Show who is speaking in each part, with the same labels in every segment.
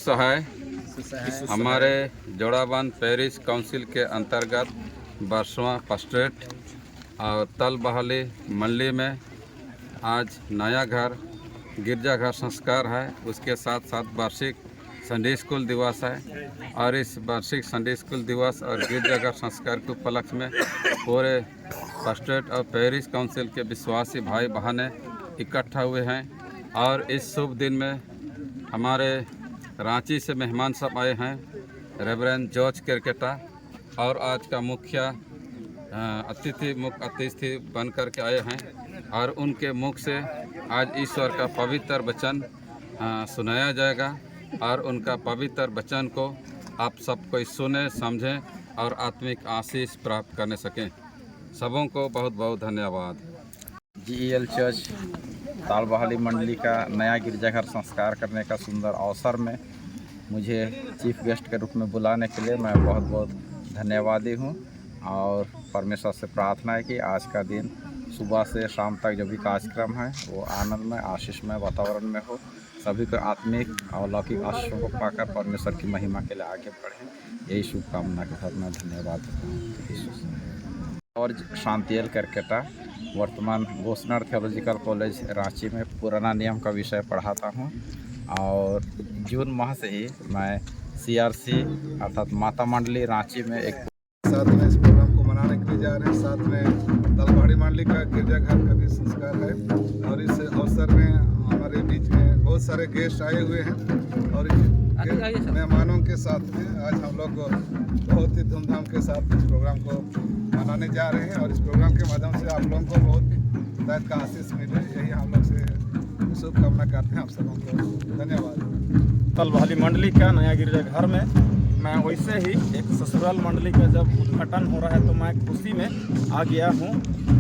Speaker 1: सुसहाय हमारे जोड़ाबंद parish council के अंतर्गत बरसवां पस्ट्रेट और तल बहाली मंडली में आज नया घर गिरजाघर संस्कार है। उसके साथ साथ वार्षिक संडे स्कूल दिवस है और इस वार्षिक संडे स्कूल दिवस और गिरजाघर संस्कार के उपलक्ष्य में पूरे पस्ट्रेट और पैरिश काउंसिल के विश्वासी भाई बहनें इकट्ठा हुए हैं। और इस शुभ दिन में हमारे रांची से मेहमान सब आए हैं, रेवरेंड जॉर्ज केरकेटा, और आज का मुख्य अतिथि बन कर के आए हैं और उनके मुख से आज ईश्वर का पवित्र वचन सुनाया जाएगा और उनका पवित्र वचन को आप सब कोई सुने, समझें और आत्मिक आशीष प्राप्त करने सकें। सबों को बहुत बहुत धन्यवाद।
Speaker 2: GEL चर्च तालबहाली मंडली का नया गिरजाघर संस्कार करने का सुंदर अवसर में मुझे चीफ गेस्ट के रूप में बुलाने के लिए मैं बहुत बहुत धन्यवादी हूँ। और परमेश्वर से प्रार्थना है कि आज का दिन सुबह से शाम तक जो भी कार्यक्रम है वो आनंदमय आशीषमय वातावरण में हो, सभी को आत्मिक और लौकिक आशीषों को पाकर परमेश्वर की महिमा के लिए आगे बढ़ें, यही शुभकामना के साथ मैं धन्यवाद देता हूँ। और शांतियल केरकेटा वर्तमान गोस्नर थियोलॉजिकल कॉलेज रांची में पुराना नियम का विषय पढ़ाता हूँ और जून माह से ही मैं CRC अर्थात माता मंडली रांची में एक
Speaker 3: साथ में इस प्रोग्राम को मनाने के लिए जा रहे हैं। साथ में तलबहाली मंडली का गिरजाघर का भी संस्कार है और इस अवसर में हमारे बीच में बहुत सारे गेस्ट आए हुए हैं और मेहमानों के साथ में आज हम लोग बहुत ही धूमधाम के साथ इस प्रोग्राम को मनाने जा रहे हैं और इस प्रोग्राम के माध्यम से आप लोगों को बहुत ही हिदायत का आशीष मिले, यही हम लोग से शुभकामना करते हैं। आप सबों को धन्यवाद।
Speaker 4: तलबहाली मंडली का नया गिरजाघर में मैं वैसे ही एक ससुराल मंडली का जब उद्घाटन हो रहा है तो मैं खुशी में आ गया हूँ।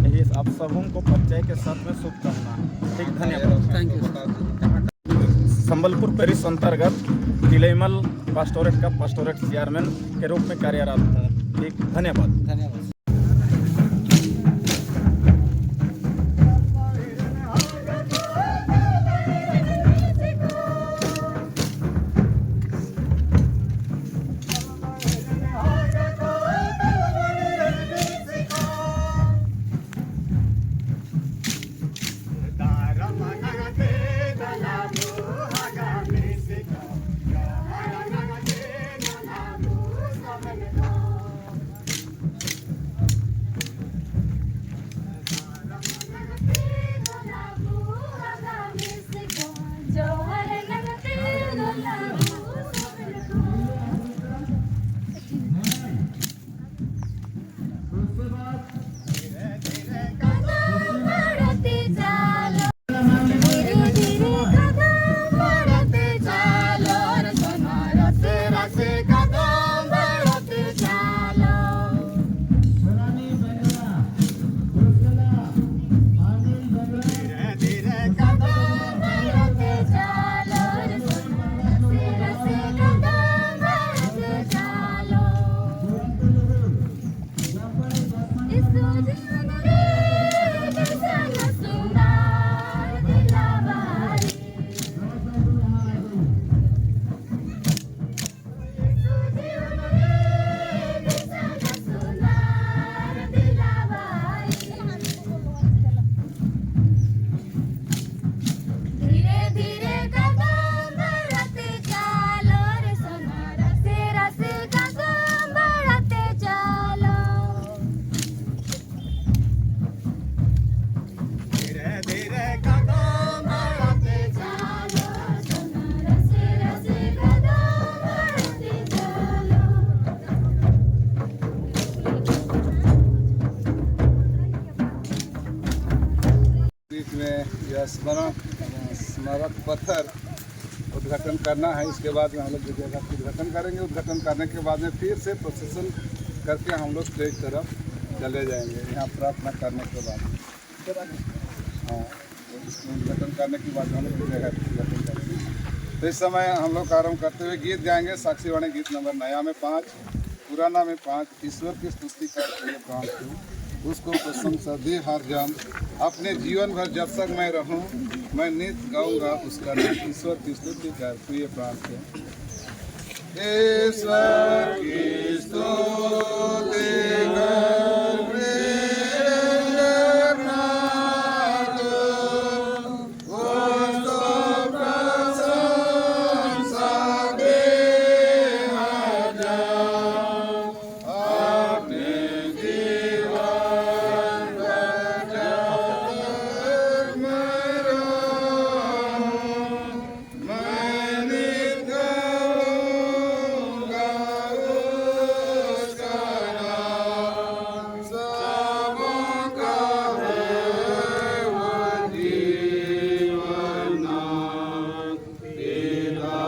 Speaker 4: यही आप सबों को परिचय के साथ में शुभकामना। ठीक, धन्यवाद।
Speaker 1: Thank you.
Speaker 4: संबलपुर पैरिश अंतर्गत तिलैमल पास्टोरेट का पास्टोरेट चेयरमैन के रूप में कार्यरत हूँ। ठीक, धन्यवाद।
Speaker 3: स्मारक पत्थर उद्घाटन करना है। इसके बाद में हम लोग गिरजाघर का उद्घाटन करेंगे। उद्घाटन करने के बाद में फिर से प्रोसेसन करके हम लोग स्टेज तरफ चले जाएंगे। यहाँ प्रार्थना करने के बाद हाँ, उद्घाटन करने के बाद हम लोग गिरजाघर उद्घाटन करेंगे। तो इस समय हम लोग आरम्भ करते हुए गीत गाएंगे। साक्षीवाणी गीत नंबर नया में 5, पुराना में 5। ईश्वर की स्तुति करते हुए उसको प्रशंसा दे हर जन, अपने जीवन भर जब तक मैं रहूं मैं नित्य गाऊंगा उसका नाम। ईश्वर की स्तुति करते हुए प्रार्थना ईश्वर की स्तुति करते रहना तो उसको प्रशंसा देना जा अपने जीवन भर मैं रहूं मैं नित गाऊंगा उसका नाम सबों का है वो जीवन नाम पिता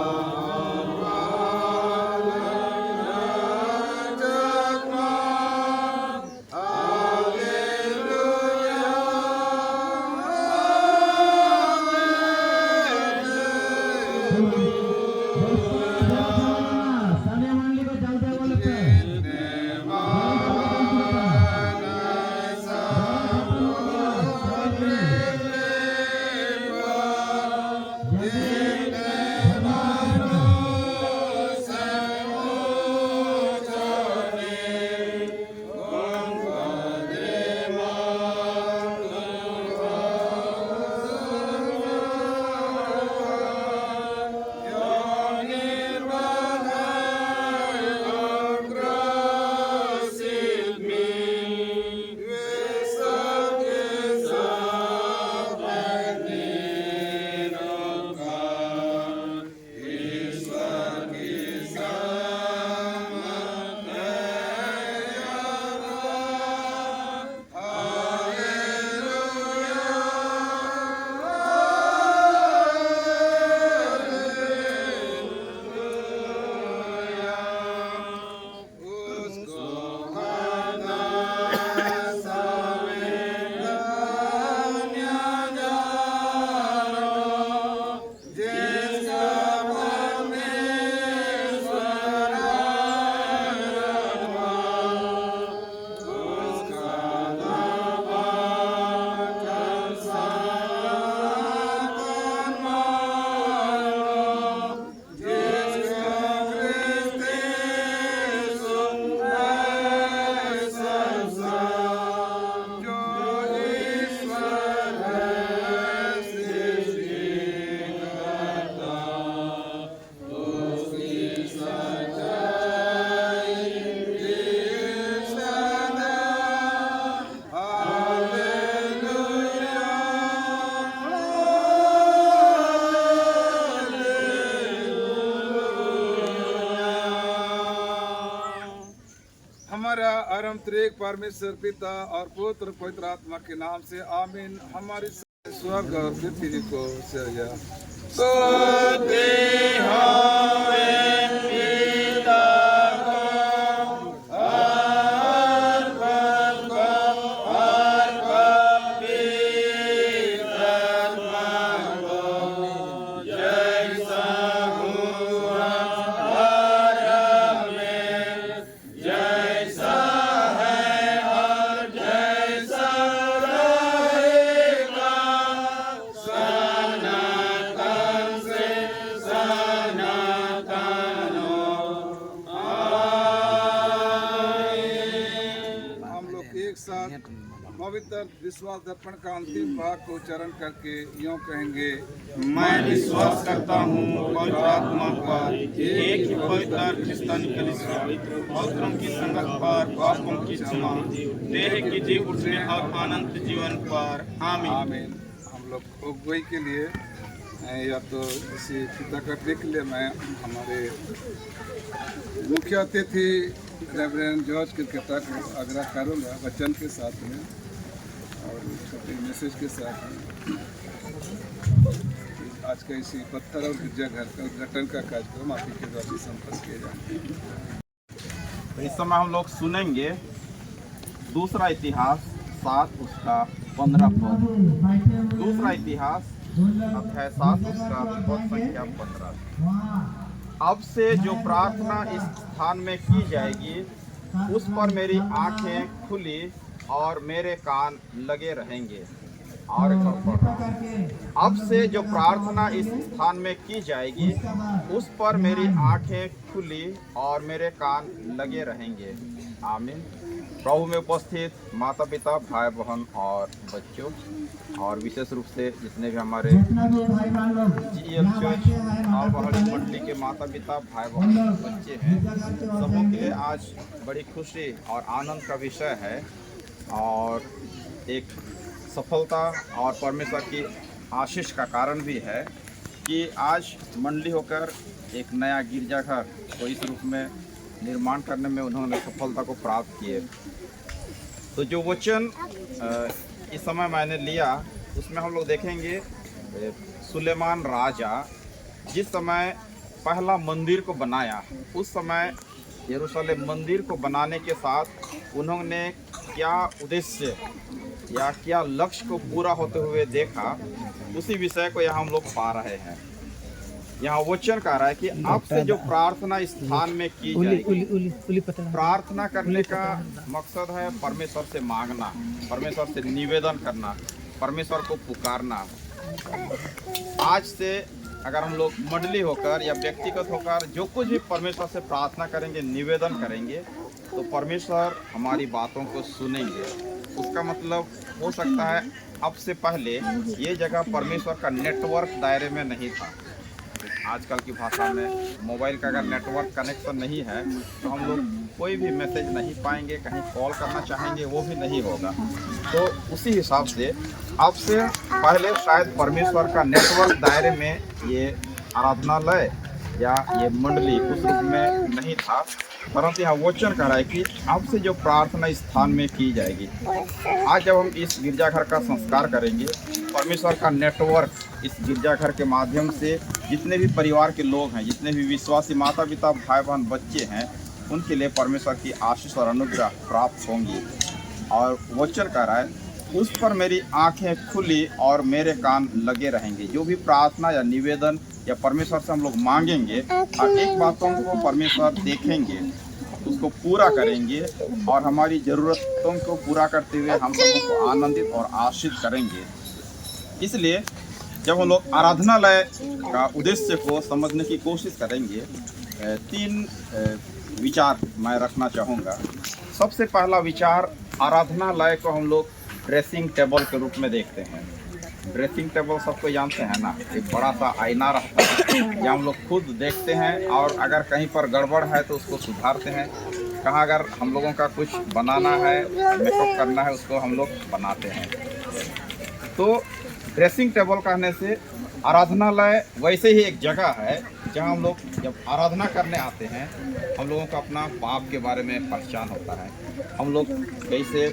Speaker 3: हमारा अरम त्रिएक परमेश्वर पिता और पुत्र पवित्र आत्मा के नाम से आमीन। हमारी स्वर्ग और पृथ्वी को सजा पवित्र विश्वास दर्पण का अंतिम भाग को उच्चारण करके यूं कहेंगे।
Speaker 4: मैं विश्वास करता हूँ पवित्र आत्मा पर, एक ही पवित्र क्रिस्तानी कलीसिया, पवित्रों की संगत पर, पापों की क्षमा, देह की जी उठने और अनंत जीवन पर। आमीन।
Speaker 3: आमीन। हम लोग अगुवाई के लिए या तो इसी पिता करने के लिए मैं हमारे मुख्य अतिथि रेवरेंड जॉर्ज क्रिकेटा को आग्रह करूँगा वचन के साथ में और छोटे मैसेज के साथ में आज का इसी पत्थर और गिरजाघर का उद्घाटन का कार्यक्रम आप ही के द्वारा संपन्न किए जाएंगे।
Speaker 2: इस समय हम लोग सुनेंगे दूसरा इतिहास 7 उसका 15 पद। दूसरा इतिहास अध्याय 7 उसका पद संख्या 15। अब से जो प्रार्थना इस स्थान में की जाएगी उस पर मेरी आंखें खुली और मेरे कान लगे रहेंगे। और अब से जो प्रार्थना इस स्थान में की जाएगी उस पर मेरी आंखें खुली और मेरे कान लगे रहेंगे। आमीन। प्रभु में उपस्थित माता पिता, भाई बहन और बच्चों, और विशेष रूप से जितने भी हमारे GEL चर्च ताल बहाली मंडली के माता पिता, भाई बहन और बच्चे हैं, सबों के लिए आज बड़ी खुशी और आनंद का विषय है और एक सफलता और परमेश्वर की आशीष का कारण भी है कि आज मंडली होकर एक नया गिरजाघर को इस रूप में निर्माण करने में उन्होंने सफलता को प्राप्त किए। तो जो वचन इस समय मैंने लिया उसमें हम लोग देखेंगे सुलेमान राजा जिस समय पहला मंदिर को बनाया, उस समय यरूशलेम मंदिर को बनाने के साथ उन्होंने क्या उद्देश्य या क्या लक्ष्य को पूरा होते हुए देखा, उसी विषय को यहाँ हम लोग पा रहे हैं। यहाँ वचन कह रहा है कि आपसे जो प्रार्थना इस स्थान में की जाएगी, प्रार्थना करने का मकसद है परमेश्वर से मांगना, परमेश्वर से निवेदन करना, परमेश्वर को पुकारना। आज से अगर हम लोग मंडली होकर या व्यक्तिगत होकर जो कुछ भी परमेश्वर से प्रार्थना करेंगे, निवेदन करेंगे, तो परमेश्वर हमारी बातों को सुनेंगे। उसका मतलब हो सकता है अब से पहले ये जगह परमेश्वर का नेटवर्क दायरे में नहीं था। आजकल की भाषा में मोबाइल का अगर नेटवर्क कनेक्शन नहीं है तो हम लोग कोई भी मैसेज नहीं पाएंगे, कहीं कॉल करना चाहेंगे वो भी नहीं होगा। तो उसी हिसाब से अब से पहले शायद परमेश्वर का नेटवर्क दायरे में ये आराधनालय या ये मंडली उस रूप में नहीं था, परंतु यहाँ वचन कह रहा है कि अब से जो प्रार्थना इस स्थान में की जाएगी। आज जब हम इस गिरजाघर का संस्कार करेंगे, परमेश्वर का नेटवर्क इस गिरजाघर के माध्यम से जितने भी परिवार के लोग हैं, जितने भी विश्वासी माता पिता, भाई बहन, बच्चे हैं, उनके लिए परमेश्वर की आशीष और अनुग्रह प्राप्त होंगी। और वचन कह रहा है उस पर मेरी आंखें खुली और मेरे कान लगे रहेंगे। जो भी प्रार्थना या निवेदन या परमेश्वर से हम लोग मांगेंगे, और एक बातों को परमेश्वर देखेंगे, उसको पूरा करेंगे और हमारी ज़रूरतों को पूरा करते हुए हम लोगों को आनंदित और आशीष करेंगे। इसलिए जब हम लोग आराधनालय का उद्देश्य को समझने की कोशिश करेंगे, 3 विचार मैं रखना चाहूँगा। सबसे पहला विचार, आराधनालय को हम लोग ड्रेसिंग टेबल के रूप में देखते हैं। ड्रेसिंग टेबल सबको जानते हैं ना, एक बड़ा सा आईना रहता है जहाँ हम लोग खुद देखते हैं और अगर कहीं पर गड़बड़ है तो उसको सुधारते हैं। कहाँ अगर हम लोगों का कुछ बनाना है, मेकअप करना है, उसको हम लोग बनाते हैं। तो ड्रेसिंग टेबल कहने से आराधनालय वैसे ही एक जगह है जहाँ हम लोग जब आराधना करने आते हैं, हम लोगों को अपना पाप के बारे में पहचान होता है। हम लोग कैसे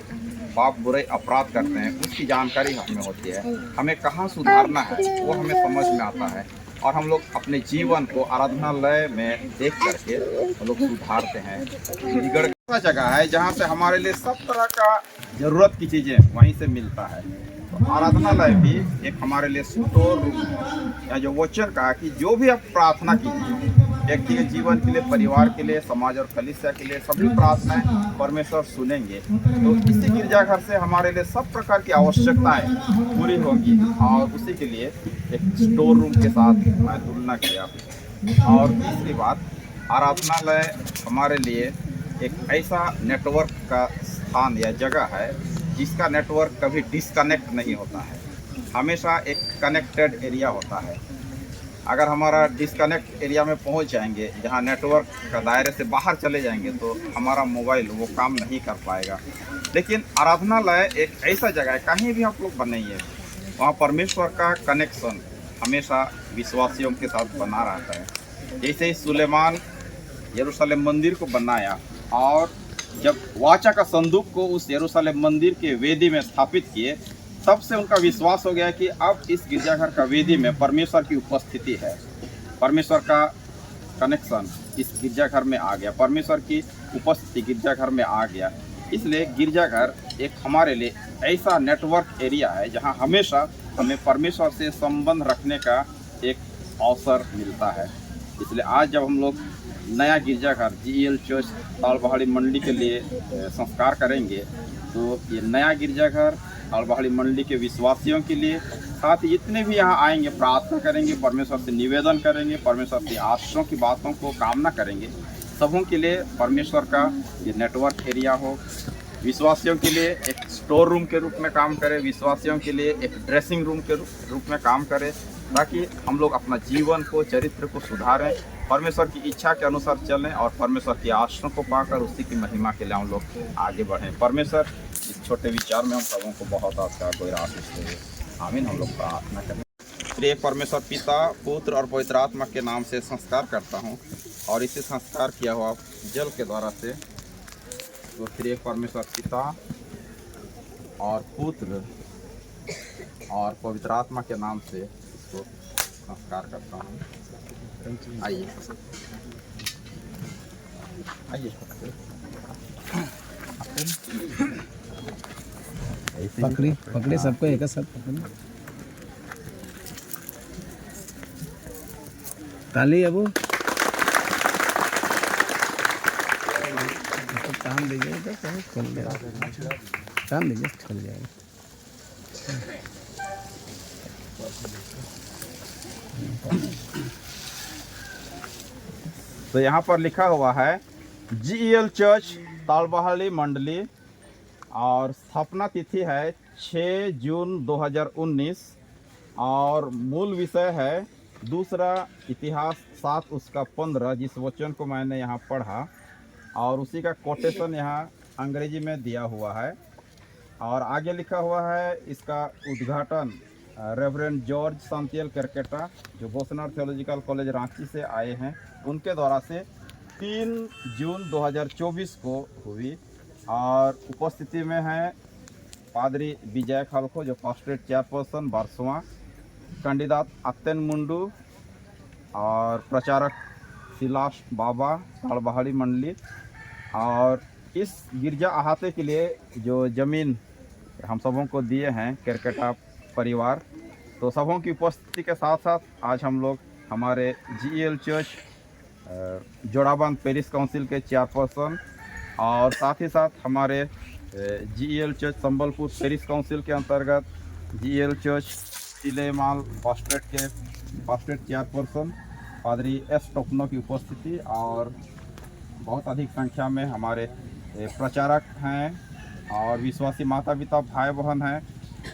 Speaker 2: पाप बुरे अपराध करते हैं उसकी जानकारी हमें होती है। हमें कहाँ सुधारना है वो हमें समझ में आता है और हम लोग अपने जीवन को आराधनालय में देख करके हम लोग सुधारते हैं। बिगड़ जगह है जहाँ से हमारे लिए सब तरह का ज़रूरत की चीज़ें वहीं से मिलता है। तो आराधनालय भी एक हमारे लिए स्टोर रूम या जो वचन कहा कि जो भी आप प्रार्थना कीजिए, व्यक्तिगत जीवन के लिए, परिवार के लिए, समाज और कलीसिया के लिए, सभी प्रार्थनाएं परमेश्वर सुनेंगे। तो इसी गिरजाघर से हमारे लिए सब प्रकार की आवश्यकताएं पूरी होगी और उसी के लिए एक स्टोर रूम के साथ मैं तुलना किया। और तीसरी बात, आराधनालय हमारे लिए एक ऐसा नेटवर्क का स्थान या जगह है जिसका नेटवर्क कभी डिस्कनेक्ट नहीं होता है, हमेशा एक कनेक्टेड एरिया होता है। अगर हमारा डिस्कनेक्ट एरिया में पहुंच जाएंगे, जहां नेटवर्क का दायरे से बाहर चले जाएंगे, तो हमारा मोबाइल वो काम नहीं कर पाएगा। लेकिन आराधनालय एक ऐसा जगह है, कहीं भी आप लोग बनाइए, वहाँ परमेश्वर का कनेक्शन हमेशा विश्वासियों के साथ बना रहता है। जैसे ही सुलेमान यरूशलेम मंदिर को बनाया और जब वाचा का संदूक को उस यरूशलेम मंदिर के वेदी में स्थापित किए, तब से उनका विश्वास हो गया कि अब इस गिरजाघर का वेदी में परमेश्वर की उपस्थिति है, परमेश्वर का कनेक्शन इस गिरजाघर में आ गया, परमेश्वर की उपस्थिति गिरजाघर में आ गया। इसलिए गिरजाघर एक हमारे लिए ऐसा नेटवर्क एरिया है जहां हमेशा हमें परमेश्वर से संबंध रखने का एक अवसर मिलता है। इसलिए आज जब हम लोग नया गिरजाघर GEL चर्च ताल बहाली मंडली के लिए संस्कार करेंगे, तो ये नया गिरजाघर तालबहाली मंडली के विश्वासियों के लिए, साथ ही जितने भी यहाँ आएंगे प्रार्थना करेंगे, परमेश्वर से निवेदन करेंगे, परमेश्वर की आशीषों की बातों को कामना करेंगे, सबों के लिए परमेश्वर का ये नेटवर्क एरिया हो, विश्वासियों के लिए एक स्टोर रूम के रूप में काम करे, विश्वासियों के लिए एक ड्रेसिंग रूम के रूप में काम करे, ताकि हम लोग अपना जीवन को, चरित्र को सुधारें, परमेश्वर की इच्छा के अनुसार चलें और परमेश्वर की आशीषों को पाकर उसी की महिमा के लिए हम लोग आगे बढ़ें। परमेश्वर इस छोटे विचार में हम सबों को बहुत अच्छा कोई आशीष दे। आमीन। हम लोग प्रार्थना करें। प्रिय परमेश्वर पिता, पुत्र और पवित्र आत्मा के नाम से संस्कार करता हूँ और इसे संस्कार किया हुआ जल के द्वारा से तो प्रिय परमेश्वर पिता और पुत्र और पवित्र आत्मा के नाम से इसको संस्कार करता हूँ। आइए आइए
Speaker 5: पकड़े सबको एक साथ पकड़े। ताली अब काम दीजिए तो चल जाएगा, काम दीजिए चल जाएगा।
Speaker 2: तो यहाँ पर लिखा हुआ है GEL चर्च तालबहाली मंडली और स्थापना तिथि है 6 जून 2019 और मूल विषय है दूसरा इतिहास 7 उसका 15, जिस वचन को मैंने यहाँ पढ़ा और उसी का कोटेशन यहाँ अंग्रेजी में दिया हुआ है। और आगे लिखा हुआ है इसका उद्घाटन रेवरेंड जॉर्ज सांतियल करकेटा जो गोसनर थियोलॉजिकल कॉलेज रांची से आए हैं, उनके द्वारा से 3 जून 2024 को हुई। और उपस्थिति में है पादरी विजय खालखो जो पास्टरेट चेयरपर्सन बारसवां, कैंडिडेट अत्यन मुंडू और प्रचारक सिलाश बाबा तालबहाली मंडली। और इस गिरजा अहाते के लिए जो ज़मीन हम सबों को दिए हैं करकेटा परिवार, तो सबों की उपस्थिति के साथ साथ आज हम लोग हमारे GEL चर्च जोड़ाबांध पेरिस काउंसिल के चेयरपर्सन और साथ ही साथ हमारे GEL church Sambalpur Paris council के अंतर्गत GEL चर्च तिलेमाल पास्टरेट चेयरपर्सन पादरी S टोपनो की उपस्थिति और बहुत अधिक संख्या में हमारे प्रचारक हैं और विश्वासी माता पिता भाई बहन हैं।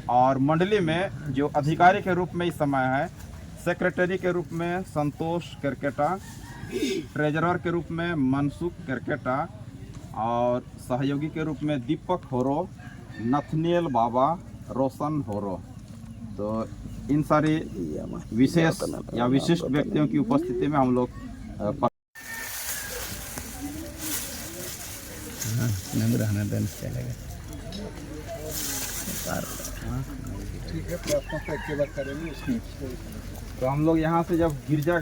Speaker 2: और मंडली में जो अधिकारी के रूप में इस समय है, सेक्रेटरी के रूप में संतोष करकेटा, ट्रेजरर के रूप में मनसुख करकेटा और सहयोगी के रूप में दीपक होरो, नथनियल बाबा, रोशन होरो। तो इन सारी विशेष या विशिष्ट व्यक्तियों की उपस्थिति में हम लोग
Speaker 5: रहना चलेगा।
Speaker 3: ठीक है, प्रार्थना तो एक बार करेंगे उसमें।
Speaker 2: तो हम लोग यहाँ से जब गिरजा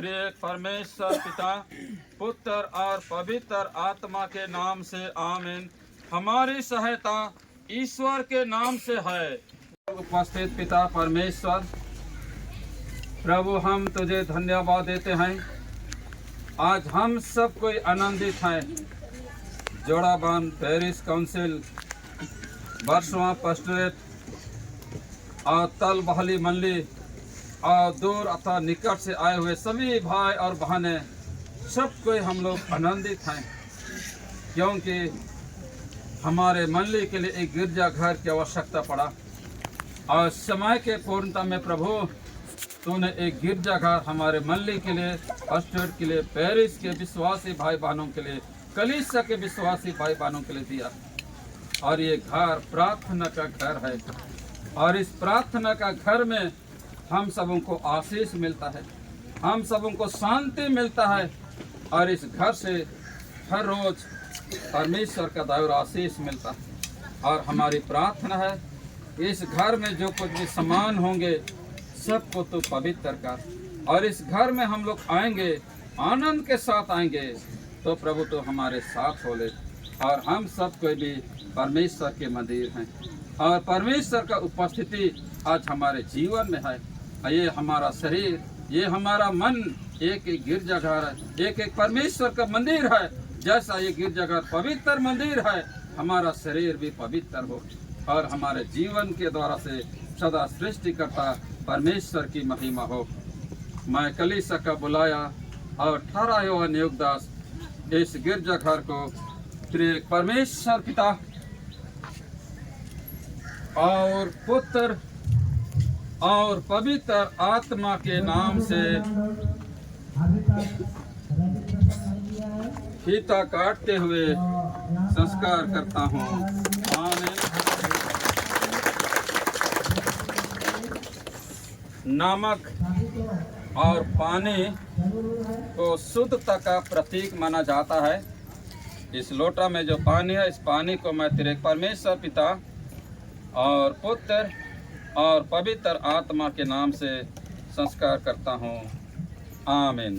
Speaker 1: त्रिएक परमेश्वर पिता, पुत्र और पवित्र आत्मा के नाम से आमीन। हमारी सहायता ईश्वर के नाम से है। उपस्थित पिता परमेश्वर, प्रभु हम तुझे धन्यवाद देते हैं। आज हम सब कोई आनंदित हैं। जोड़ाबान पेरिस काउंसिल, बरसवा पस्टरेट और तल बहाली मंडली और दूर अथवा निकट से आए हुए सभी भाई और बहनें, सब कोई हम लोग आनंदित हैं, क्योंकि हमारे मंडली के लिए एक गिरजाघर की आवश्यकता पड़ा। और समय के पूर्णता में प्रभु तूने एक गिरजाघर हमारे मंडली के लिए, पस्टरेट के लिए, पेरिस के विश्वासी भाई बहनों के लिए, कलीसिया के विश्वासी भाई बहनों के लिए दिया। और ये घर प्रार्थना का घर है, और इस प्रार्थना का घर में हम सबों को आशीष मिलता है, हम सबों को शांति मिलता है। और इस घर से हर रोज परमेश्वर का दया आशीष मिलता है। और हमारी प्रार्थना है, इस घर में जो कुछ भी सामान होंगे सबको तो पवित्र कर, और इस घर में हम लोग आएंगे, आनंद के साथ आएंगे, तो प्रभु तो हमारे साथ हो ले। और हम सब कोई भी परमेश्वर के मंदिर हैं, और परमेश्वर का उपस्थिति आज हमारे जीवन में है। ये हमारा शरीर, ये हमारा मन एक एक गिरजाघर है, एक एक परमेश्वर का मंदिर है। जैसा ये गिरजाघर पवित्र मंदिर है, हमारा शरीर भी पवित्र हो, और हमारे जीवन के द्वारा से सदा सृष्टिकर्ता परमेश्वर की महिमा हो। मैं कलीसिया का बुलाया और ठहराया हुआ नियुक्तदास इस गिरजाघर को त्रिएक परमेश्वर पिता और पुत्र और पवित्र आत्मा के नाम से फीता काटते हुए संस्कार करता हूँ। आमीन। नमक और पानी को शुद्धता का प्रतीक माना जाता है। इस लोटा में जो पानी है, इस पानी को मैं त्रिएक परमेश्वर पिता और पुत्र और पवित्र आत्मा के नाम से संस्कार करता हूँ। आमीन।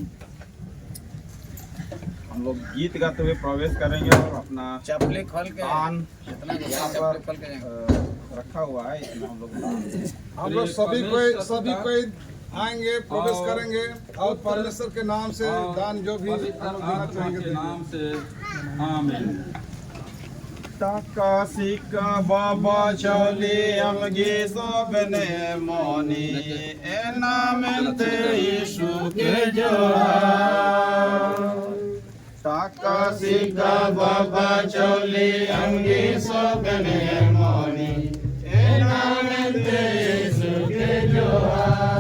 Speaker 2: हम लोग गीत गाते हुए प्रवेश करेंगे और अपना
Speaker 5: चपले खोल के
Speaker 2: दान यहाँ पर
Speaker 5: खोल के
Speaker 2: रखा हुआ है, इसमें हम लोग
Speaker 3: हम लोग सभी कोई आएंगे, प्रवेश करेंगे, और परमेश्वर के नाम से दान जो भी हम लोग देना चाहेंगे
Speaker 1: के नाम से आमीन।
Speaker 2: टाका सिक्का बाबा चौली अमगी सोबने मोनी एना मिलते यीशु के जोहार। टाका सिक्का बाबा चौली अमगी सोबने मोनी एना मिलते यीशु के जोहार।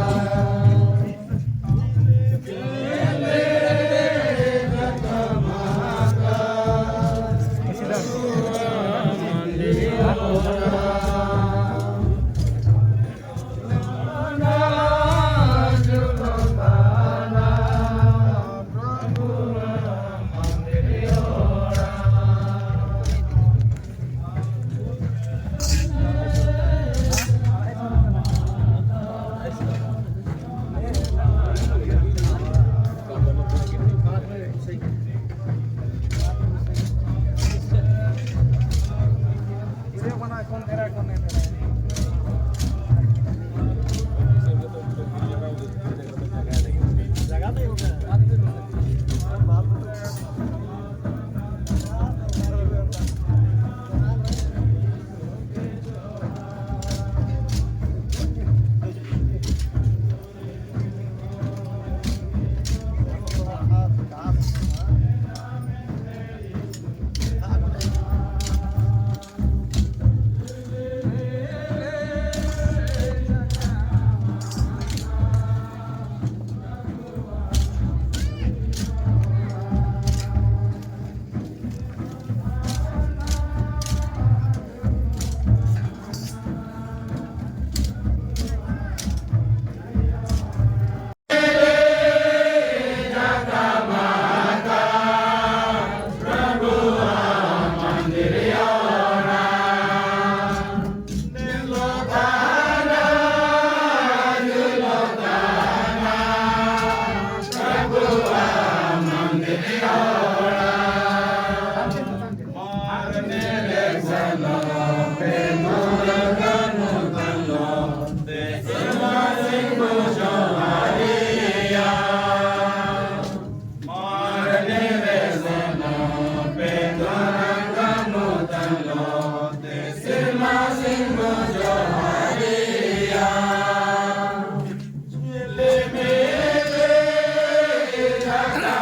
Speaker 6: Jai